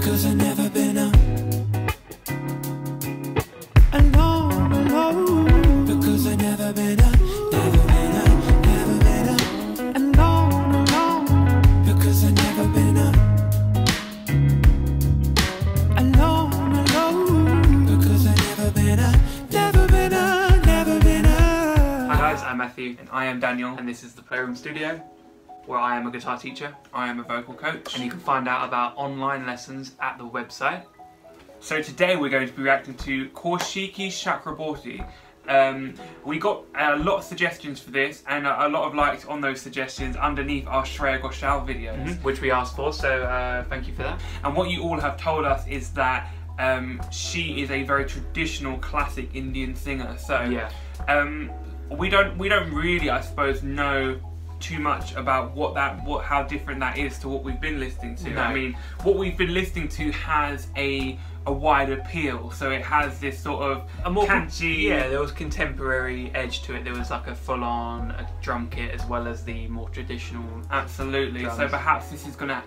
because I've never been alone, alone, because I've never been alone, alone, because I've never been alone, alone, because I've never been Hi guys, I'm Matthew and I am Daniel, and this is the Playroom Studio, where I am a guitar teacher, I am a vocal coach, and you can find out about online lessons at the website. So today we're going to be reacting to Kaushiki Chakraborty. We got a lot of suggestions for this and a lot of likes on those suggestions underneath our Shreya Ghoshal videos, which we asked for, so thank you for that. And what you all have told us is that she is a very traditional classic Indian singer, so yeah. We don't really, I suppose, know too much about how different that is to what we've been listening to. No. I mean, what we've been listening to has a wide appeal, so it has this sort of a more catchy. Yeah, there was contemporary edge to it. There was like a full-on drum kit as well as the more traditional. Absolutely. Drums. So perhaps this is gonna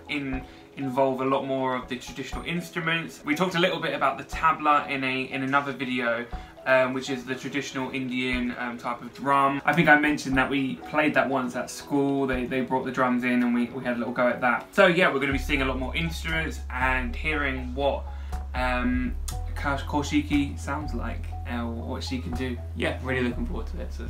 involve a lot more of the traditional instruments. We talked a little bit about the tabla in another video, which is the traditional Indian type of drum. I think I mentioned that we played that once at school. They brought the drums in and we had a little go at that. So yeah, we're going to be seeing a lot more instruments and hearing what Kaushiki sounds like, what she can do. Yeah, really looking forward to it. So.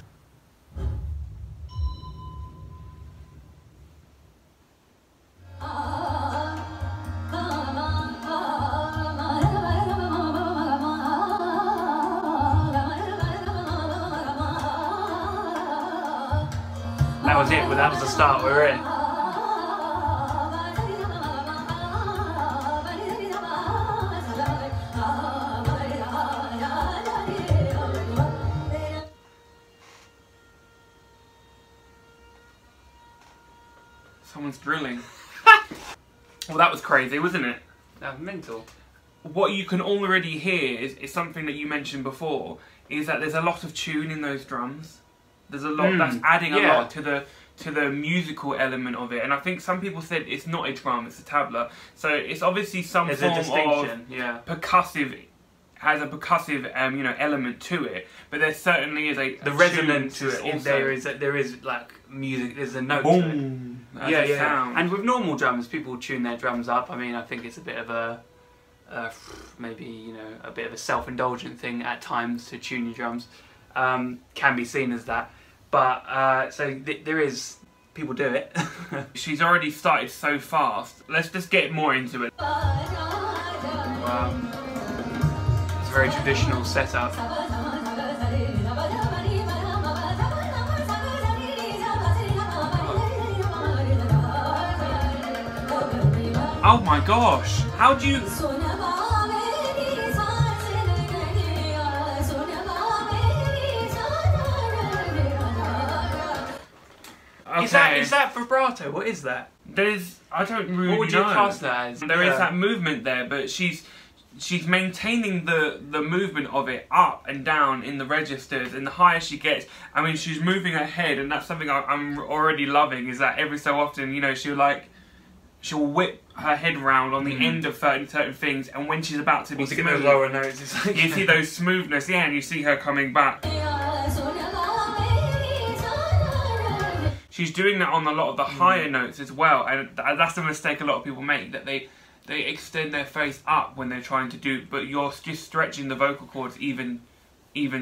That was it, but that was the start, we were in. Someone's drilling. Well, that was crazy, wasn't it? That was mental. What you can already hear is something that you mentioned before, is that there's a lot of tune in those drums. There's a lot that's adding a lot to the musical element of it, and I think some people said it's not a drum, it's a tabla. So it's obviously some form of percussive, has a percussive you know, element to it, but there certainly is a resonance to it. Also. There is like music. There's a note. Boom. To it. Yeah. Sound. And with normal drums, people tune their drums up. I mean, I think it's a bit of a maybe, you know, a bit of a self-indulgent thing at times to tune your drums. Can be seen as that. But, so there is, people do it. She's already started so fast. Let's just get more into it. It's a very traditional setup. Oh my gosh, how do you... Okay. Is that vibrato? What is that? I don't really know. What would you class that as? There is that movement there, but she's maintaining the movement of it up and down in the registers, and the higher she gets, I mean, she's moving her head, and that's something I'm already loving, is that every so often, you know, she'll whip her head round on the end of certain things, and when she's about to be smooth, those lower notes, it's like, you see those smoothness, yeah, and you see her coming back. She's doing that on a lot of the higher notes as well, and that's a mistake a lot of people make, that they extend their face up when they're trying to do, but you're just stretching the vocal cords even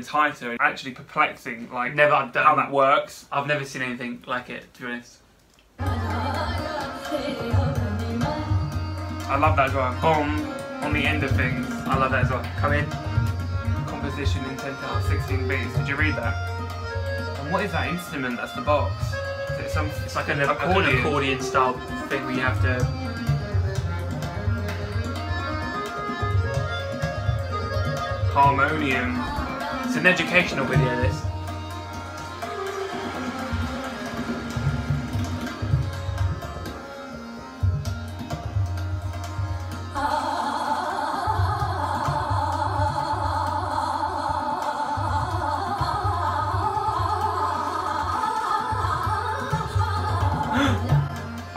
tighter. Actually perplexing, like how that works. I've never seen anything like it, to be honest. I love that as well. Boom, on the end of things. I love that as well. Come in. Composition in 10/16 beats. Did you read that? And what is that instrument? That's the box. It's like an accordion style thing where you have to... Harmonium. It's an educational video, this.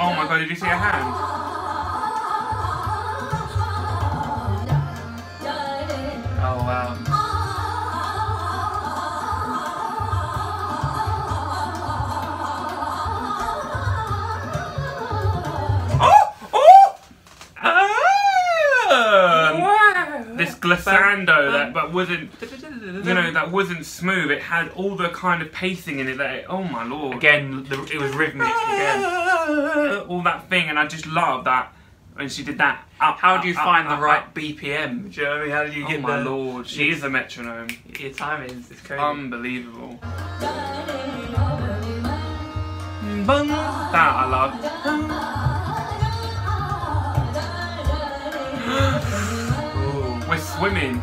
Oh my god, did you see her hand? glissando that wasn't, you know, that wasn't smooth. It had all the kind of pacing in it that, oh my lord. Again, it was rhythmic again. All that thing, and I just loved that. And she did that up. How do you find the right up. BPM? Do you know what I mean? How do you get Oh my lord, she is a metronome. Your timing is crazy. Unbelievable. That I love. We're swimming.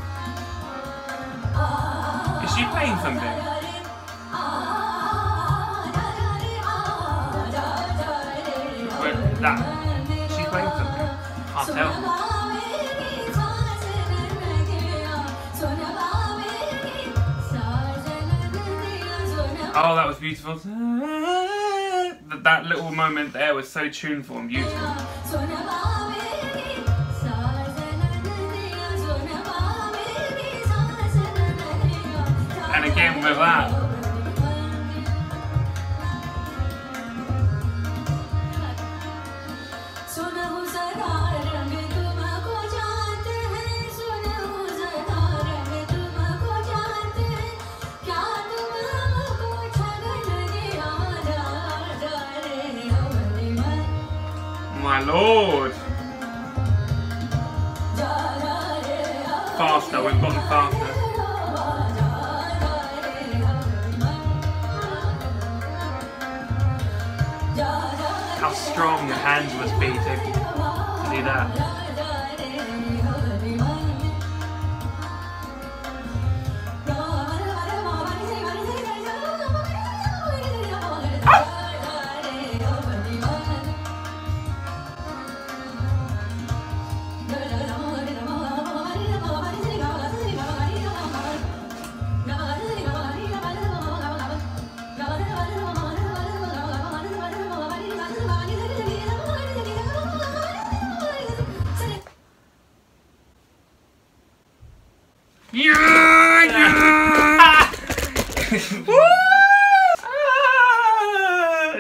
Is she playing something? That. She's playing something. Can't tell. Oh, that was beautiful. That little moment there was so tuneful and beautiful. And again with that. My lord! Faster, we've gotten faster. How strong your hands must be to do that.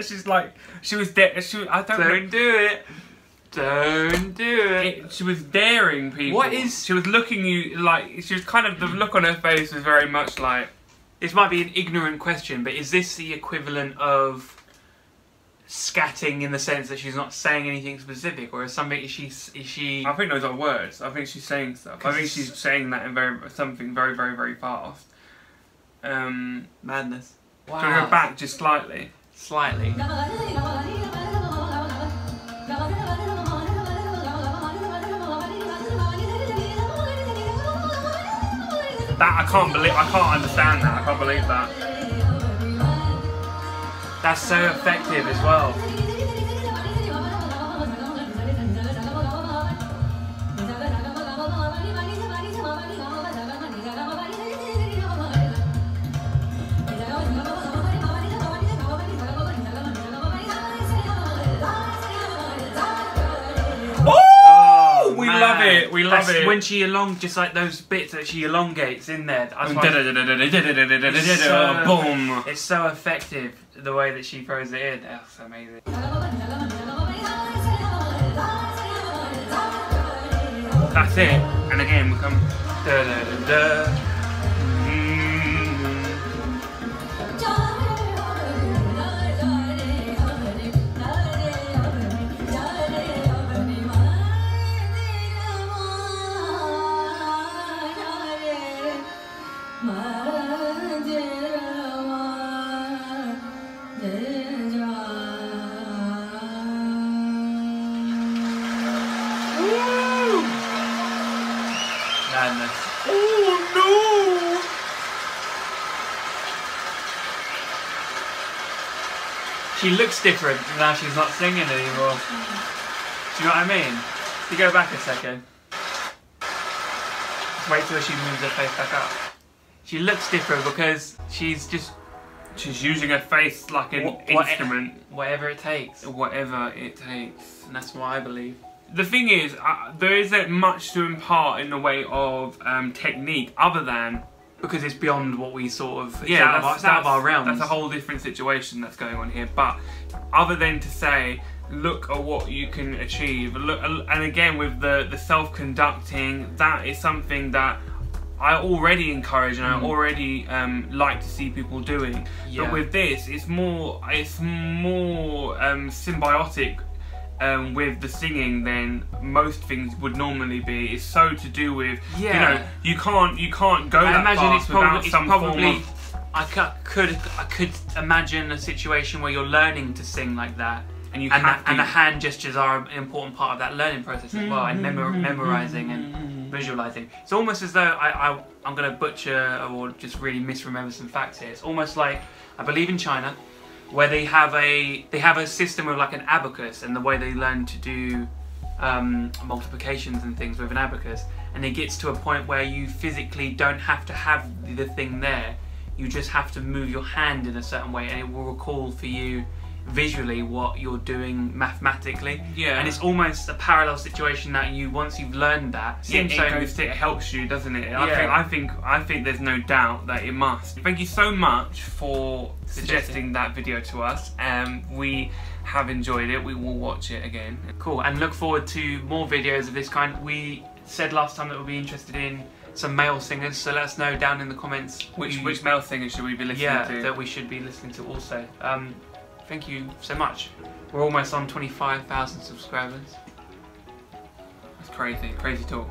She's like, she was I don't do it. Don't do it. She was daring people. What is? She was looking you like. She was kind of, the look on her face was very much like. This might be an ignorant question, but is this the equivalent of scatting in the sense that she's not saying anything specific, or is something? Is she? I think those are words. I think she's saying stuff. I think she's saying that in something very, very, very fast. Madness. Wow. So go back just slightly. Slightly. That I can't understand that. I can't believe that. That's so effective as well. We love it. We love it. When she just like those bits that she elongates in there. Boom. It's so effective the way that she throws it in. That's amazing. That's it. And again we come. Da, da, da, da. Madness. Oh no! She looks different now she's not singing anymore. Do you know what I mean? You go back a second. Just wait till she moves her face back up. She looks different because she's using her face like an instrument. Whatever it takes. Whatever it takes. And that's what I believe. The thing is, there isn't much to impart in the way of technique other than... Because it's beyond what we sort of... Yeah, it's out of our realms. That's a whole different situation that's going on here. But other than to say look at what you can achieve. Look, and again with the self-conducting, that is something that I already encourage and I already like to see people doing. Yeah. But with this, it's more symbiotic with the singing than most things would normally be. It's so to do with, you know, you can't go that fast without some form of... I could imagine a situation where you're learning to sing like that, and you and have to, the hand gestures are an important part of that learning process as well, and memorizing and visualizing. It's almost as though I'm going to butcher or just really misremember some facts here. It's almost like, I believe in China, where they have a system of like an abacus, and the way they learn to do multiplications and things with an abacus, and it gets to a point where you physically don't have to have the thing there. You just have to move your hand in a certain way, and it will recall for you visually what you're doing mathematically. Yeah. And it's almost a parallel situation that once you've learned that, it helps you, doesn't it? Yeah. I think there's no doubt that it must. Thank you so much for suggesting that video to us. We have enjoyed it. We will watch it again. Cool, and look forward to more videos of this kind. We said last time that we'd be interested in some male singers, so let us know down in the comments which male singers should we be listening to. that we should be listening to also. Thank you so much. We're almost on 25,000 subscribers. That's crazy talk.